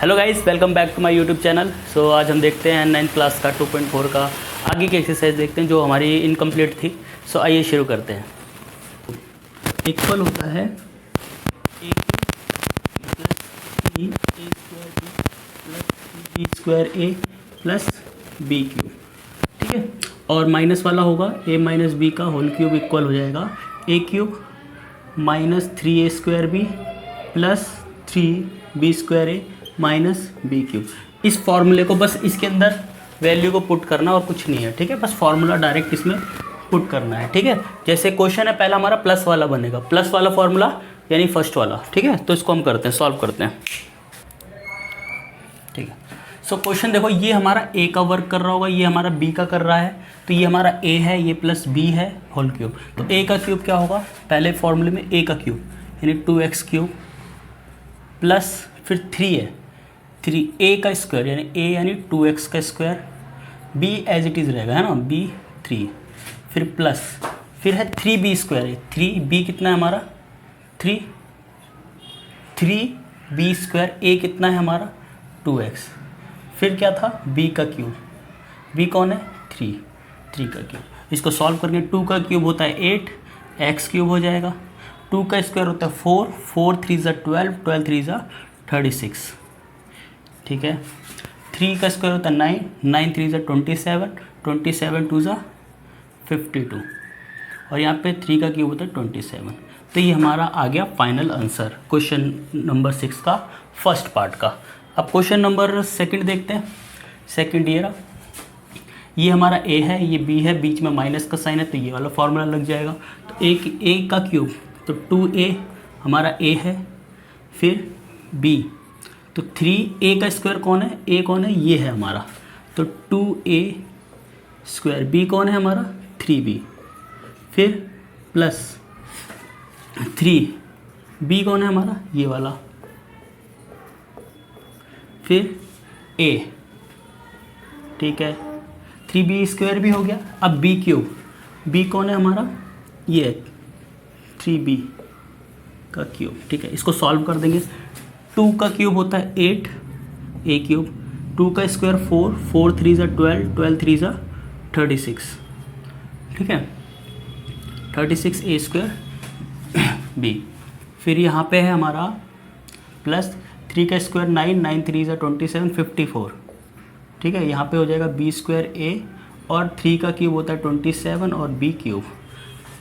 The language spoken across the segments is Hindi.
Hello guys, welcome back to my YouTube channel. So आज हम देखते हैं 9th क्लास का 2.4 का आगे की एक्सरसाइज देखते हैं जो हमारी इनकम्प्लीट थी। सो आइए शुरू करते हैं। इक्वल होता है a plus b square a plus B cube, ठीक है। और माइनस वाला होगा ए माइनस बी का होल क्यूब इक्वल हो जाएगा a cube minus 3a square b plus 3b square a minus b cube. इस फॉर्मूले को बस इसके अंदर वैल्यू को पुट करना और कुछ नहीं है, ठीक है। बस फॉर्मूला डायरेक्ट इसमें पुट करना है, ठीक है। जैसे क्वेश्चन है पहला हमारा प्लस वाला बनेगा, प्लस वाला फॉर्मूला यानी फर्स्ट वाला, ठीक है। तो इसको हम करते हैं, सॉल्व करते हैं, ठीक है। सो क्वेश्चन देखो, ये हमारा ए का वर्क कर रहा होगा, ये हमारा बी का कर रहा है, तो ये हमारा ए है, ये प्लस बी है होल क्यूब। तो ए का क्यूब क्या होगा, पहले फॉर्मूले में ए का क्यूब यानी 2x क्यूब प्लस फिर 3 है 3 ए का स्क्वायर यानी ए यानी 2x का square, B as it is रहेगा, है ना, बी 3, फिर प्लस फिर है 3b स्क्वायर है 3b कितना है हमारा 3b स्क्वायर, ए कितना है हमारा 2x, फिर क्या था b का क्यूब, b कौन है 3 का क्यूब। इसको सॉल्व करके 2 का क्यूब होता है 8, x क्यूब हो जाएगा, 2 का स्क्वायर होता है 4 3 ज़ा 12 3 ज़ा 36, ठीक है। 3 का स्क्वायर होता है 9 3 ज़ा 27 2 ज़ा 52 और यहाँ पे 3 का क्यूब होता है 27। तो ये हमारा आ गया फाइनल आंसर क्वेश्चन नंबर 6 का फर्स्ट पार्ट का। अब क्वेश्चन नंबर सेकंड देखते हैं। सेकंड ये हमारा ए है, ये बी है, बीच में माइनस का साइन है तो ये वाला फॉर्मूला लग जाएगा। तो ए का क्यूब तो 2a हमारा ए है, फिर b तो 3a का स्क्वायर कौन है, a कौन है, ये है हमारा, तो 2a स्क्वायर, b कौन है हमारा 3b, फिर प्लस 3b कौन है हमारा ये वाला, फिर a, ठीक है। 3b स्क्वायर भी हो गया। अब b क्यूब, b कौन है हमारा ये 3b का क्यूब, ठीक है। इसको सॉल्व कर देंगे। 2 का क्यूब होता है 8 ए क्यूब, 2 का स्क्वायर 4 3 ज़ा 12 3 ज़ा 36, ठीक है, 36 ए स्क्वायर बी। फिर यहाँ पे है हमारा प्लस 3 का स्क्वायर 9 3 ज़ा 27 54, ठीक है। यहाँ पे हो जाएगा बी स्क्वायर ए और 3 का क्यूब होता है 27 और बी क्यूब,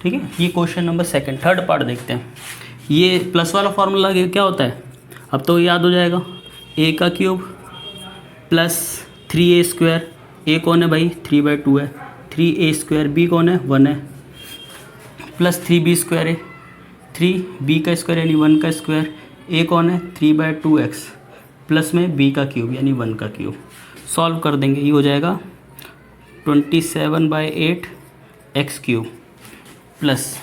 ठीक है। ये question number second. Third part देखते हैं। ये प्लस वाला फॉर्मूला क्या होता है अब तो याद हो जाएगा, ए का क्यूब प्लस 3a स्क्वायर, ए कौन है भाई 3/2 है, 3a स्क्वायर, बी कौन है 1 है, प्लस 3b स्क्वायर है 3b का स्क्वायर यानी 1 का स्क्वायर, ए कौन है 3/2x प्लस में b का क्यूब यानी 1 का क्यूब। सॉल्व कर देंगे, ये हो जाएगा 27/8 x क्यूब प्लस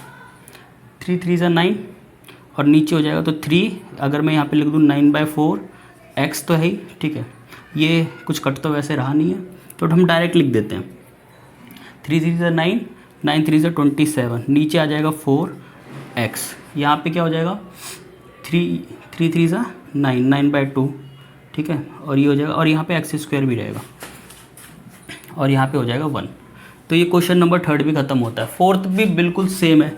3 3 ज़ा 9 और नीचे हो जाएगा तो 3, अगर मैं यहाँ पे लिख दूँ 9/4 x तो है ही, ठीक है। ये कुछ कट तो वैसे रहा नहीं है तो हम डायरेक्ट लिख देते हैं 3 3 ज़ा 9 9 3 ज़ा 27, नीचे आ जाएगा 4x, यहाँ पे क्या हो जाएगा 3 3 ज़ा 9/2, ठीक है। और ये हो जाएगा और यहाँ पे x स्क्वायर भी रहेगा और यहाँ पे हो जाएगा 1। तो ये क्वेश्चन नंबर थर्ड भी ख़त्म होता है। फोर्थ भी बिल्कुल सेम है,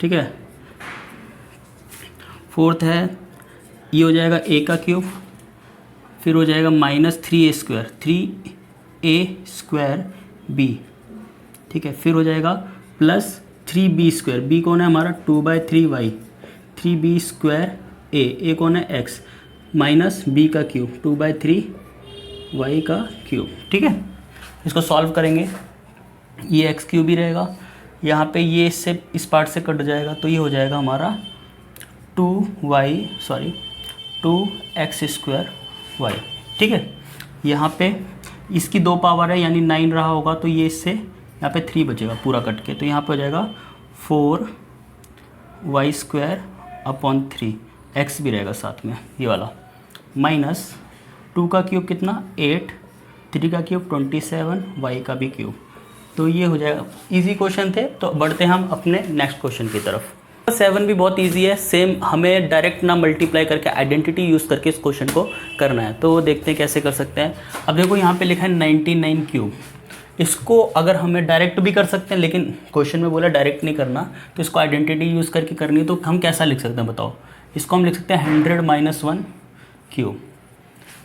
ठीक है। फोर्थ है, ये हो जाएगा ए का क्यूब, फिर हो जाएगा minus 3a square 3a square B, ठीक है। फिर हो जाएगा प्लस 3b स्क्वायर, बी कौन है हमारा 2/3y, 3b स्क्वायर ए कौन है x, माइनस b का क्यूब 2/3y का क्यूब, ठीक है। इसको सॉल्व करेंगे, ये x क्यूब ही रहेगा, यहाँ पे ये इससे इस पार्ट से कट जाएगा तो ये हो जाएगा हमारा 2x स्क्वायर y, ठीक है। यहाँ पे इसकी 2 पावर है यानी 9 रहा होगा तो ये इससे यहाँ पे 3 बचेगा पूरा कट के, तो यहाँ पे हो जाएगा 4y स्क्वायर अपॉन 3, x भी रहेगा साथ में ये वाला, माइनस 2 का क्यूब कितना 8, 3 का क्यूब 27, y का भी क्यूब। तो ये हो जाएगा। इजी क्वेश्चन थे, तो बढ़ते हैं हम अपने नेक्स्ट क्वेश्चन की तरफ। 7 भी बहुत इजी है, सेम हमें डायरेक्ट ना मल्टीप्लाई करके आइडेंटिटी यूज़ करके इस क्वेश्चन को करना है। तो देखते हैं कैसे कर सकते हैं। अब देखो यहाँ पे लिखा है 99 क्यूब, इसको अगर हमें डायरेक्ट भी कर सकते हैं, लेकिन क्वेश्चन में बोला डायरेक्ट नहीं करना, तो इसको आइडेंटिटी यूज़ करके करनी है। तो हम कैसा लिख सकते हैं बताओ? इसको हम लिख सकते हैं 100 - 1 क्यूब,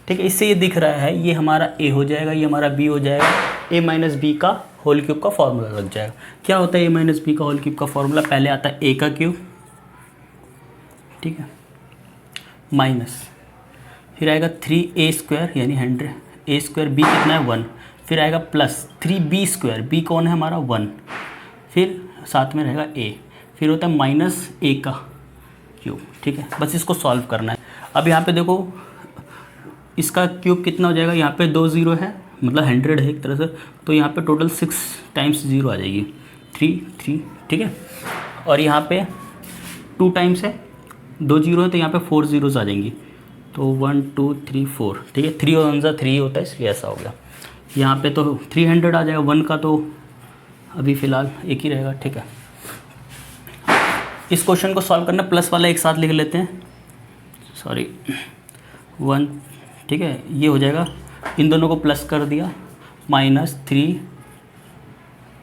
ठीक है। इससे ये दिख रहा है ये हमारा ए हो जाएगा, ये हमारा बी हो जाएगा, ए माइनस बी का होल क्यूब का फॉर्मूला लग जाएगा। क्या होता है ए माइनस बी का होल क्यूब का फॉर्मूला? पहले आता है ए का क्यूब, ठीक है, माइनस फिर आएगा 3a² यानी 100, a² बी कितना है 1, फिर आएगा प्लस 3b², बी कौन है हमारा 1, फिर साथ में रहेगा a, फिर होता है माइनस a का क्यूब, ठीक है। बस इसको सॉल्व करना है। अब यहाँ पे देखो इसका क्यूब कितना हो जाएगा, यहाँ पे 2 0 है, मतलब 100 है एक तरह से, तो यहाँ पे टोटल 6 टाइम्स 0 आ जाएगी, 3 3, ठीक है। और यहाँ पे 2 टाइम्स है, 2 0 है, तो यहाँ पे 4 zeros आ जाएंगी, तो 1 2 3 4, ठीक है। 3 और 1 3 होता है, इसलिए ऐसा हो गया। यहाँ पे तो 300 आ जाएगा, 1 का तो अभी फ़िलहाल एक ही रहेगा, ठीक है। इस क्वेश्चन को सॉल्व करना, प्लस वाला एक साथ लिख लेते हैं, सॉरी 1, ठीक है, ये हो जाएगा, इन दोनों को प्लस कर दिया, -3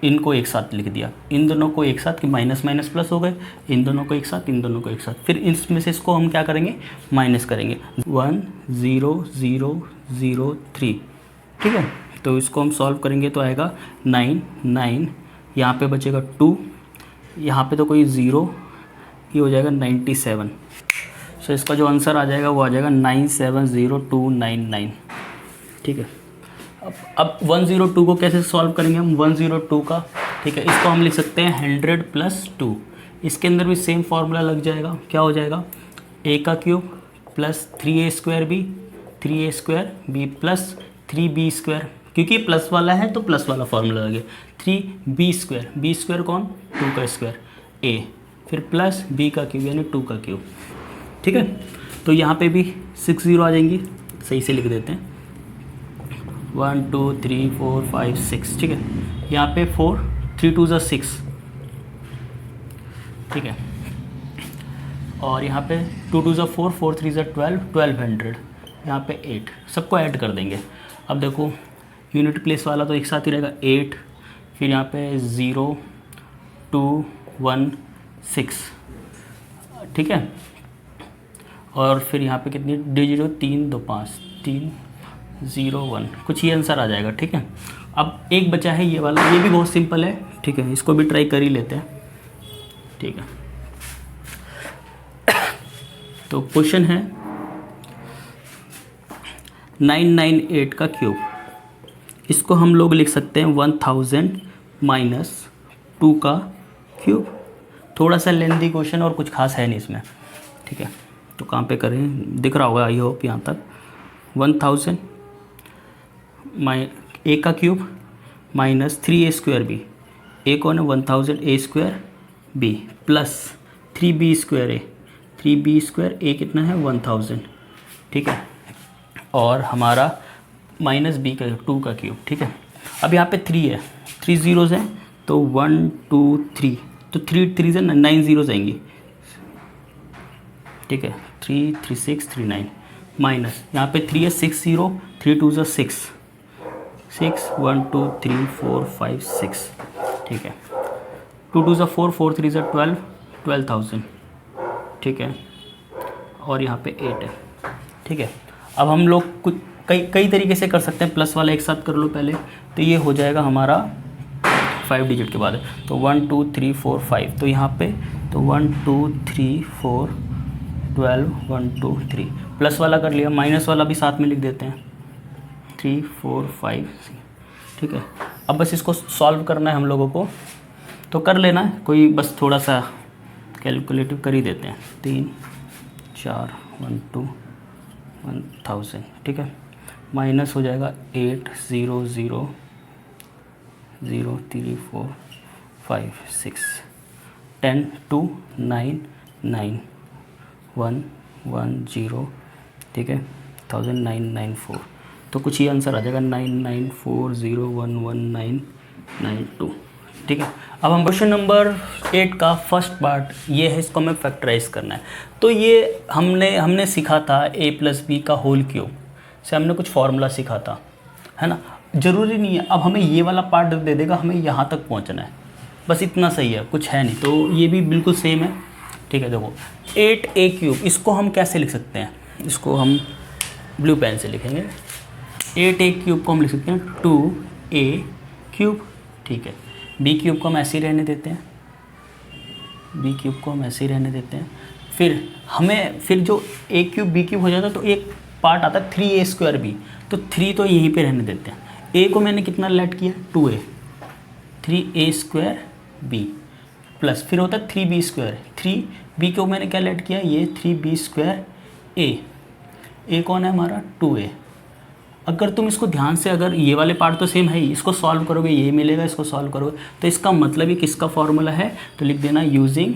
इनको एक साथ लिख दिया, इन दोनों को एक साथ कि माइनस माइनस प्लस हो गए, इन दोनों को एक साथ, इन दोनों को एक साथ, फिर इसमें से इसको हम क्या करेंगे, माइनस करेंगे, 1 0 0 0 3, ठीक है। तो इसको हम सॉल्व करेंगे तो आएगा 9 9, यहाँ पे बचेगा 2, यहाँ पे तो कोई 0, ये हो जाएगा 97। सो इसका जो आंसर आ जाएगा वो आ जाएगा 970299, ठीक है। अब 102 को कैसे सॉल्व करेंगे हम, 102 का, ठीक है, इसको हम लिख सकते हैं 100 + 2, इसके अंदर भी सेम फार्मूला लग जाएगा। क्या हो जाएगा, a का cube plus 3a² b plus 3b², क्योंकि प्लस वाला है तो प्लस वाला फार्मूला लगे, 3b², b² कौन, 2 का स्क्वायर, a, फिर प्लस b का क्यूब यानी 2 का क्यूब, ठीक है। तो यहाँ पे भी 6 0 आ जाएंगी, सही से लिख देते हैं, 1 2 3 4 5 6, ठीक है। यहाँ पे 4 3 2 6, ठीक है, और यहाँ पे 2 2 4 4 3 12 1200, यहाँ पे 8, सबको ऐड कर देंगे। अब देखो यूनिट प्लेस वाला तो एक साथ ही रहेगा 8, फिर यहाँ पे 0 2 1 6, ठीक है, और फिर यहाँ पे कितनी डिजिट, 3 2 5 3 0 1, कुछ ये आंसर आ जाएगा, ठीक है। अब एक बचा है ये वाला, ये भी बहुत सिंपल है, ठीक है, इसको भी ट्राई कर ही लेते हैं, ठीक है। तो क्वेश्चन है 998 का क्यूब, इसको हम लोग लिख सकते हैं 1000 - 2 का क्यूब। थोड़ा सा लेंथी क्वेश्चन और कुछ खास है नहीं इसमें, ठीक है। तो कहाँ पे करें, दिख रहा होगा आई होप यहाँ तक, 1000 a का cube minus 3a² b, a कौन है 1000 a² b plus 3b² a, 3b² a कितना है 1000, ठीक है, और हमारा माइनस b का 2 का क्यूब, ठीक है। अब यहाँ पे 3 है, 3 zeros हैं, तो 1 2 3, तो 3 3 से 9 zeros आएंगी, ठीक है, 3 3 6 3 9, माइनस यहाँ पे 3 है, 6 0 3 2 6 6 1 2 3 4 5 6, ठीक है, 2 2 4 4 3 12 12,000, ठीक है, और यहाँ पे 8 है, ठीक है। अब हम लोग कुछ कई तरीके से कर सकते हैं, प्लस वाला एक साथ कर लो पहले, तो ये हो जाएगा हमारा 5 डिजिट के बाद है, तो 1 2 3 4 5, तो यहाँ पे तो 1 2 3 4 12 1 2 3, प्लस वाला कर लिया, माइनस वाला भी साथ में लिख देते हैं, 3 4 5, ठीक है। अब बस इसको सॉल्व करना है हम लोगों को, तो कर लेना है, कोई बस थोड़ा सा कैलकुलेटिव कर ही देते हैं, 3 4 1 2 1000, ठीक है, माइनस हो जाएगा 8 0 0 0 3 4 5 6 10 2 9 9 1 1 0, ठीक है, 1994, तो कुछ ही आंसर आ जाएगा 9940119992, ठीक है। अब हम क्वेश्चन नंबर 8 का फर्स्ट पार्ट ये है, इसको हमें फैक्टराइज करना है। तो ये हमने सीखा था a+b का होल क्यूब से हमने कुछ फॉर्मूला सीखा था, है ना। ज़रूरी नहीं है अब हमें ये वाला पार्ट दे देगा, हमें यहाँ तक पहुँचना है, बस इतना सही है, कुछ है नहीं। तो ये भी बिल्कुल सेम है, ठीक है। देखो 8a³ इसको हम कैसे लिख सकते हैं, इसको हम ब्लू पेन से लिखेंगे। 8a³ को हम लिख सकते हैं 2a³, ठीक है। b³ को हम ऐसे ही रहने देते हैं, b³ को हम ऐसे ही रहने देते हैं। फिर जो a³ b³ हो जाता है तो एक पार्ट आता है 3a²b, तो 3 तो यहीं पे रहने देते हैं। a को मैंने कितना लेट किया 2a, 3a²b प्लस फिर होता है 3b², 3b को मैंने क्या लेट किया ये 3b²a, a कौन है हमारा 2a। अगर तुम इसको ध्यान से, अगर ये वाले पार्ट तो सेम है ही, इसको सॉल्व करोगे ये मिलेगा, इसको सॉल्व करोगे तो इसका मतलब ये किसका फॉर्मूला है, तो लिख देना using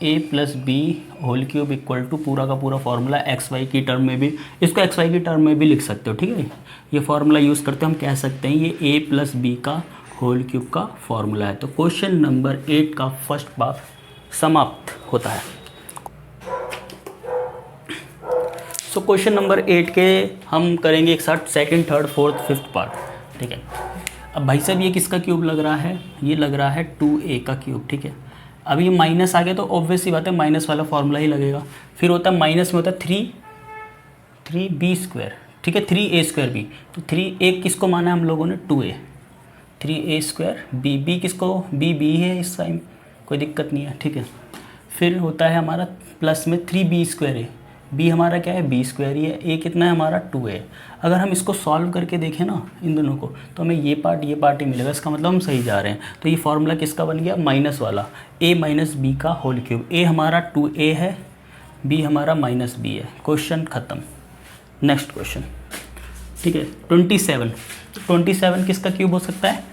a+b whole cube equal to पूरा का पूरा फॉर्मूला एक्स वाई की टर्म में भी, इसको एक्स वाई की टर्म में भी लिख सकते हो, ठीक है। ये फॉर्मूला यूज़ करते हम कह सकते हैं ये a+b का होल क्यूब का फॉर्मूला है। तो क्वेश्चन नंबर 8 का फर्स्ट पार्ट समाप्त होता है। सो क्वेश्चन नंबर 8 के हम करेंगे एक साथ second, third, fourth, fifth part, ठीक है। अब भाई साहब ये किसका क्यूब लग रहा है, ये लग रहा है 2a का क्यूब, ठीक है। अब ये माइनस आ गया तो ऑब्वियस सी बात है माइनस वाला फॉर्मूला ही लगेगा। फिर होता है माइनस में होता है 3b², ठीक है, 3a²b, तो 3a किसको माना है हम लोगों ने 2a, 3a²b, b किसको b है इस टाइम, कोई दिक्कत नहीं है, ठीक है। फिर होता है हमारा प्लस में 3b²a, b हमारा क्या है b² ही है, a कितना है हमारा 2a। अगर हम इसको सॉल्व करके देखें ना इन दोनों को तो हमें ये पार्ट ही मिलेगा, इसका मतलब हम सही जा रहे हैं। तो ये फॉर्मूला किसका बन गया माइनस वाला, a - b का होल क्यूब। a हमारा 2a है, b हमारा -b है। क्वेश्चन ख़त्म। नेक्स्ट क्वेश्चन, ठीक है। 27 किसका क्यूब हो सकता है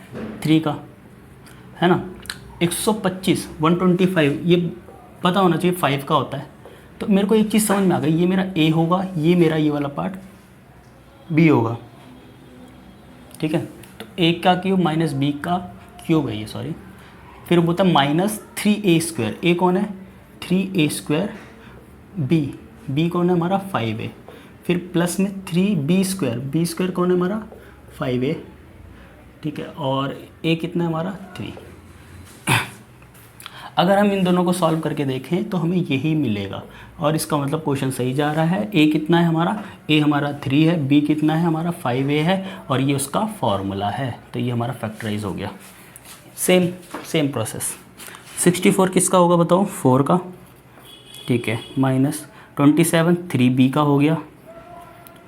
3 का, है ना। 125 125 ये पता होना चाहिए 5 का होता है। तो मेरे को एक चीज़ समझ में आ गई, ये मेरा a होगा, ये मेरा ये वाला पार्ट b होगा, ठीक है। तो a का क्यूब -b का क्यूब है ये, सॉरी। फिर बोलता है -3a², a कौन है 3a², b कौन है हमारा 5a, फिर प्लस में 3b², b² कौन है हमारा 5a, ठीक है। और a कितना है हमारा 3। अगर हम इन दोनों को सॉल्व करके देखें तो हमें यही मिलेगा और इसका मतलब क्वेश्चन सही जा रहा है। a कितना है हमारा, a हमारा 3 है, b कितना है हमारा 5a है और ये उसका फॉर्मूला है। तो ये हमारा फैक्टराइज हो गया। Same process. 64 किसका होगा बताओ 4 का, ठीक है। -27 3b का हो गया,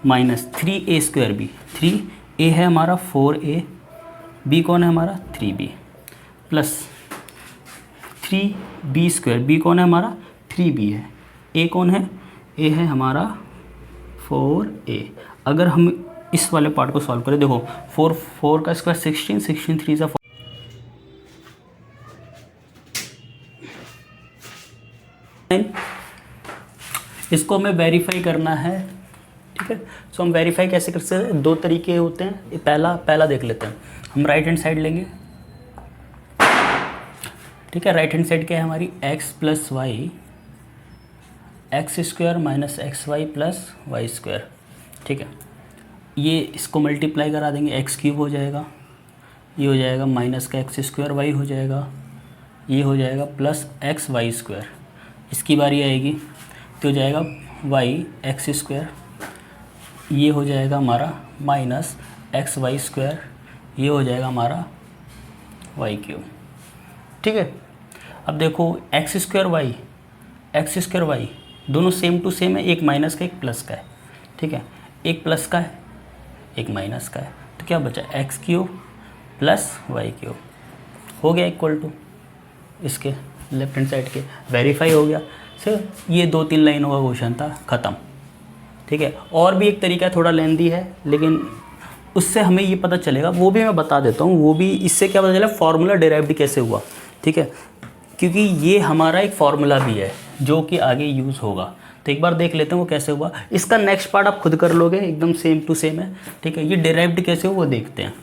-3a²b, 3a है हमारा 4a, b कौन है हमारा 3b, प्लस 3b², b कौन है हमारा 3b है, a कौन है a है हमारा 4a। अगर हम इस वाले पार्ट को सॉल्व करें, देखो 4 का स्क्वायर 16, 16 3 सा, इसको हमें वेरीफाई करना है, ठीक है। सो हम वेरीफाई कैसे कर सकते हैं, 2 तरीके होते हैं। पहला देख लेते हैं। हम राइट हैंड साइड लेंगे, ठीक है। राइट हैंड साइड क्या है हमारी x + y, x² - xy + y², ठीक है। ये इसको मल्टीप्लाई करा देंगे, x³ हो जाएगा, ये हो जाएगा माइनस का x² y हो जाएगा, ये हो जाएगा प्लस xy²। इसकी बारी आएगी तो हो जाएगा y x², ये हो जाएगा हमारा माइनस xy², ये हो जाएगा हमारा y³, ठीक है। अब देखो x² y दोनों सेम टू सेम है, एक माइनस का एक प्लस का है, ठीक है। एक प्लस का है एक माइनस का है, तो क्या बचा x³ + y³ हो गया इक्वल टू इसके लेफ्ट हैंड साइड के, वेरीफाई हो गया। सर ये 2-3 लाइनों का क्वेश्चन था, ख़त्म, ठीक है। और भी एक तरीका थोड़ा लेंदी है लेकिन उससे हमें ये पता चलेगा, वो भी मैं बता देता हूँ। वो भी इससे क्या पता चला फार्मूला डिराइव्ड कैसे हुआ, ठीक है। क्योंकि ये हमारा एक फार्मूला भी है जो कि आगे यूज़ होगा। तो एक बार देख लेते हैं वो कैसे हुआ। इसका नेक्स्ट पार्ट आप खुद कर लोगे, एकदम सेम टू सेम है, ठीक है। ये डिराइव्ड कैसे हो वो देखते हैं।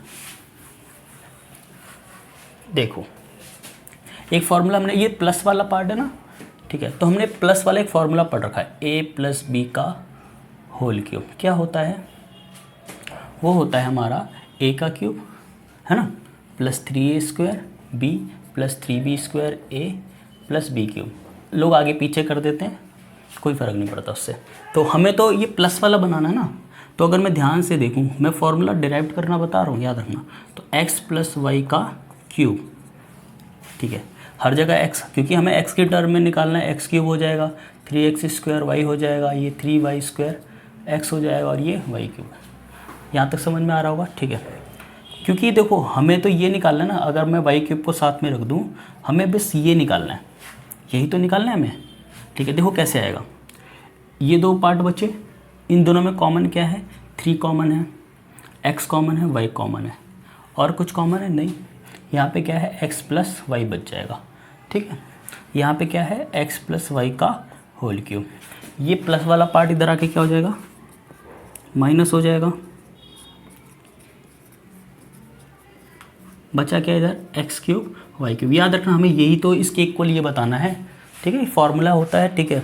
देखो एक फार्मूला हमने, ये प्लस वाला पार्ट है ना, ठीक है, तो हमने प्लस वाला एक फार्मूला पढ़ रखा है, ए प्लस बी का होल क्यूब। क्या होता है, वो होता है हमारा ए का क्यूब, है ना, plus 3a² B plus 3b² A plus B cube. लोग आगे पीछे कर देते हैं, कोई फ़र्क नहीं पड़ता उससे। तो हमें तो ये प्लस वाला बनाना है ना, तो अगर मैं ध्यान से देखूं, मैं फार्मूला डिराइव करना बता रहा हूँ, याद रखना। तो x प्लस वाई का क्यूब, ठीक है, हर जगह x, क्योंकि हमें x के टर्म में निकालना है, x क्यूब हो जाएगा, 3x² y हो जाएगा, ये 3y² x हो जाएगा और ये y क्यूब। यहाँ तक समझ में आ रहा होगा, ठीक है। क्योंकि देखो हमें तो ये निकालना है ना, अगर मैं y क्यूब को साथ में रख दूँ, हमें बस ये निकालना है, यही तो निकालना है हमें, ठीक है। देखो कैसे आएगा, ये दो पार्ट बचे, इन दोनों में कॉमन क्या है, 3 कॉमन है, x कॉमन है, y कॉमन है, और कुछ कॉमन है नहीं। यहाँ पे क्या है, x प्लस वाई बच जाएगा, ठीक है। यहाँ पे क्या है, x प्लस वाई का होल क्यूब। ये प्लस वाला पार्ट इधर आके क्या हो जाएगा, माइनस हो जाएगा। बचा क्या इधर, x क्यूब वाई क्यूब। याद रखना हमें यही तो इसके इक्वल ये बताना है, ठीक है, फॉर्मूला होता है, ठीक है।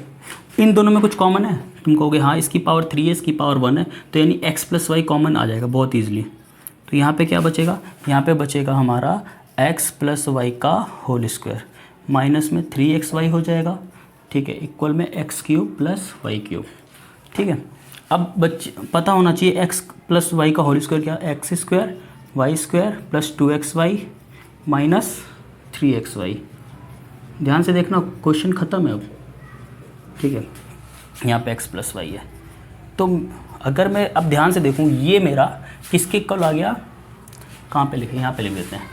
इन दोनों में कुछ कॉमन है, तुम कहोगे हाँ इसकी पावर 3 है, इसकी पावर 1 है, तो यानी x प्लस वाई कॉमन आ जाएगा बहुत ईजिली। तो यहाँ पे क्या बचेगा, यहाँ पे बचेगा हमारा x प्लस वाई का होल स्क्वायर, माइनस में 3xy हो जाएगा, ठीक है, इक्वल में x cube plus y cube, ठीक है। अब पता होना चाहिए x प्लस वाई का होल स्क्वायर क्या, x² y² plus 2xy minus 3xy। ध्यान से देखना, क्वेश्चन ख़त्म है अब, ठीक है। यहाँ पे x प्लस वाई है, तो अगर मैं अब ध्यान से देखूँ, ये मेरा किसके इक्वल आ गया, कहाँ पे लिखे, यहाँ पे लिख देते हैं।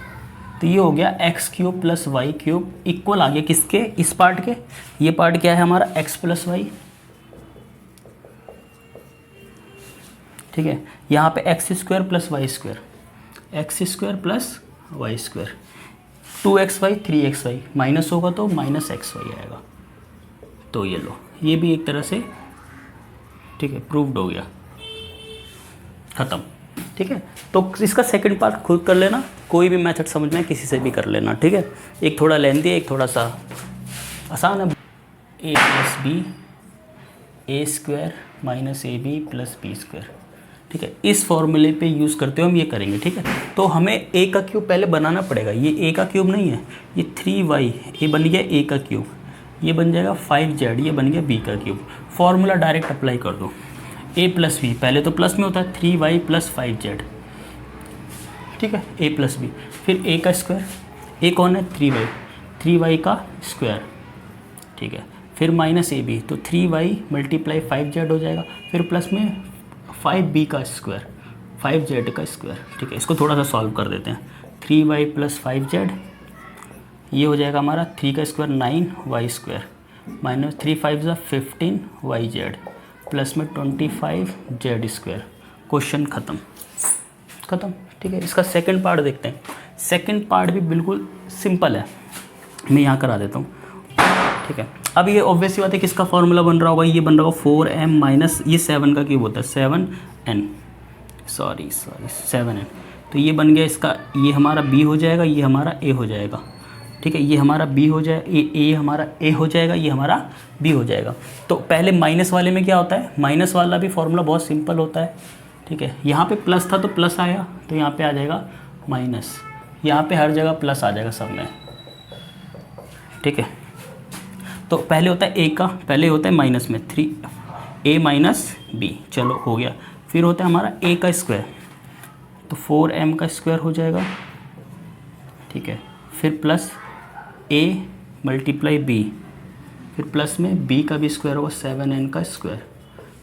तो ये हो गया x cube plus y cube equal आ गया किसके, इस पार्ट के। ये पार्ट क्या है हमारा, x प्लस वाई, ठीक है। यहाँ पे x² plus y² x² plus y², 2xy 3xy minus होगा तो माइनस xy आएगा। तो ये लो, ये भी एक तरह से, ठीक है, प्रूव्ड हो गया, ख़त्म, ठीक है। तो इसका सेकंड पार्ट खुद कर लेना, कोई भी मेथड समझना है किसी से भी कर लेना, ठीक है। एक थोड़ा लेंथी है, एक थोड़ा सा आसान है। a plus B a² minus ab plus b², ठीक है। इस फॉर्मूले पे यूज़ करते हुए हम ये करेंगे, ठीक है। तो हमें a का क्यूब पहले बनाना पड़ेगा, ये a का क्यूब नहीं है, ये 3y, ये बन गया a का क्यूब, ये बन जाएगा 5z, ये बन गया b का क्यूब। फॉर्मूला डायरेक्ट अप्लाई कर दो, a प्लस बी, पहले तो प्लस में होता है 3y प्लस 5z, ठीक है, a प्लस बी, फिर a का स्क्वायर, a कौन है 3y का स्क्वायर, ठीक है, फिर माइनस ab, तो 3y मल्टीप्लाई 5z हो जाएगा, फिर प्लस में 5b का स्क्वायर 5z का स्क्वायर, ठीक है। इसको थोड़ा सा सॉल्व कर देते हैं, 3y प्लस 5z, ये हो जाएगा हमारा 3 का square 9y² minus 3 5 15yz plus में 25z²। क्वेश्चन ख़त्म, ठीक है। इसका सेकंड पार्ट देखते हैं। सेकंड पार्ट भी बिल्कुल सिंपल है, मैं यहाँ करा देता हूँ, ठीक है। अब ये ऑब्वियस सी बात है, किसका फॉर्मूला बन रहा होगा, ये बन रहा होगा 4m माइनस, ये 7 का क्यूब होता है 7n, सॉरी 7n। तो ये बन गया इसका, ये हमारा b हो जाएगा, ये हमारा a हो जाएगा, ठीक है। ये हमारा b हो जाए, a हमारा a हो जाएगा, ये हमारा b हो जाएगा। तो पहले माइनस वाले में क्या होता है, माइनस वाला भी फॉर्मूला बहुत सिंपल होता है, ठीक है। यहाँ पे प्लस था तो प्लस आया, तो यहाँ पे आ जाएगा माइनस, यहाँ पे हर जगह प्लस आ जाएगा सब में, ठीक है। तो पहले होता है a का, पहले होता है माइनस में 3a माइनस b, चलो हो गया। फिर होता है हमारा a का स्क्वायर, तो 4m का स्क्वायर हो जाएगा, ठीक है। फिर प्लस a मल्टीप्लाई b, फिर प्लस में b का भी स्क्वायर होगा 7n का स्क्वायर।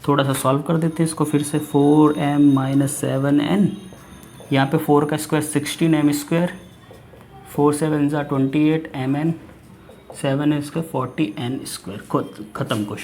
थोड़ा सा सॉल्व कर देते हैं इसको फिर से, 4m माइनस 7n, यहाँ पे 4 का square 16m², 4 7 28 mn, 7n² 40n²। ख़त्म क्वेश्चन।